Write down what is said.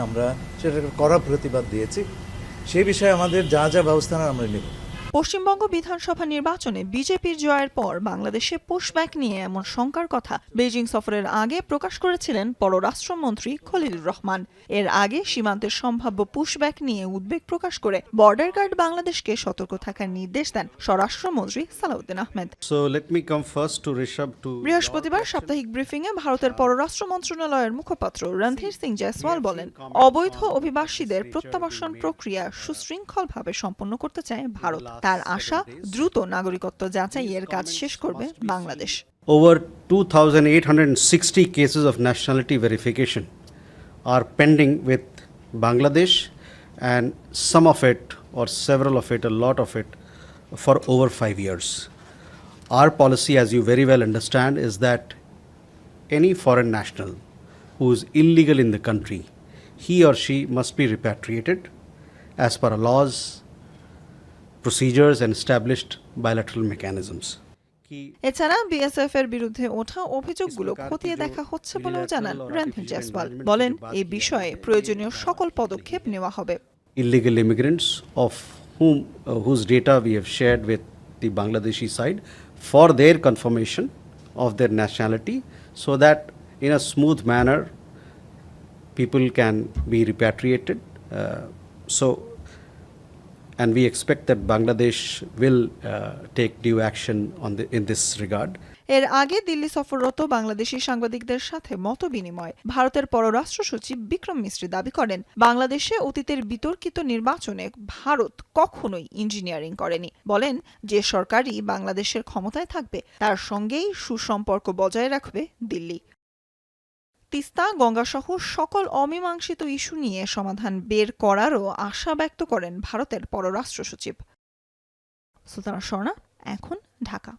আমরা সেটার কড়া প্রতিবাদ দিয়েছি। সেই বিষয়ে আমাদের যা যা ব্যবস্থা আমরা নেব। পশ্চিমবঙ্গ বিধানসভা নির্বাচনে বিজেপির জয়ের পর বাংলাদেশে পুশব্যাক নিয়ে এমন শঙ্কার কথা বেজিং সফরের আগে প্রকাশ করেছিলেন পররাষ্ট্রমন্ত্রী খলিলুর রহমান। এর আগে সীমান্তের সম্ভাব্য পুশব্যাক নিয়ে উদ্বেগ প্রকাশ করে বর্ডার গার্ড বাংলাদেশকে সতর্ক থাকার নির্দেশ দেন স্বরাষ্ট্রমন্ত্রী সালাউদ্দিন আহমেদ। বৃহস্পতিবার সাপ্তাহিক ব্রিফিংয়ে ভারতের পররাষ্ট্র মন্ত্রণালয়ের মুখপাত্র রণধীর সিং জয়সওয়াল বলেন, অবৈধ অভিবাসীদের প্রত্যাবাসন প্রক্রিয়া সুশৃঙ্খলভাবে সম্পন্ন করতে চায় ভারত। তার আশা, দ্রুত নাগরিকত্ব যাচাইয়ের কাজ শেষ করবে Bangladesh. Over 2,860 cases of nationality verification are pending with Bangladesh, and some of it, or several of it, a lot of it, for over 5 years. Our policy, as you very well understand, is that any foreign national who is illegal in the country, he or she must be repatriated as per our laws, procedures and established bilateral mechanisms. এছাড়া BSF এর বিরুদ্ধে ওঠা অভিযোগগুলো খতিয়ে দেখা হচ্ছে বলেও জানান রণধীর জয়সওয়াল। বলেন, এই বিষয়ে প্রয়োজনীয় সকল পদক্ষেপ নেওয়া হবে। Illegal immigrants of whose data we have shared with the Bangladeshi side for their confirmation of their nationality, so that in a smooth manner people can be repatriated. And we expect that Bangladesh will take due action in this regard. এর আগে দিল্লি সফররত বাংলাদেশি সাংবাদিকদের সাথে মতবিনিময় ভারতের পররাষ্ট্র সচিব বিক্রম মিশ্রি দাবি করেন, বাংলাদেশে অতীতের বিতর্কিত নির্বাচনে ভারত কখনোই ইঞ্জিনিয়ারিং করেনি। বলেন, যে সরকারই বাংলাদেশের ক্ষমতায় থাকবে তার সঙ্গেই সুসম্পর্ক বজায় রাখবে দিল্লি। তিস্তা, গঙ্গাসহ সকল অমীমাংসিত ইস্যু নিয়ে সমাধান বের করারও আশা ব্যক্ত করেন ভারতের পররাষ্ট্র সচিব। সুলতানা স্বর্ণা, এখন ঢাকা।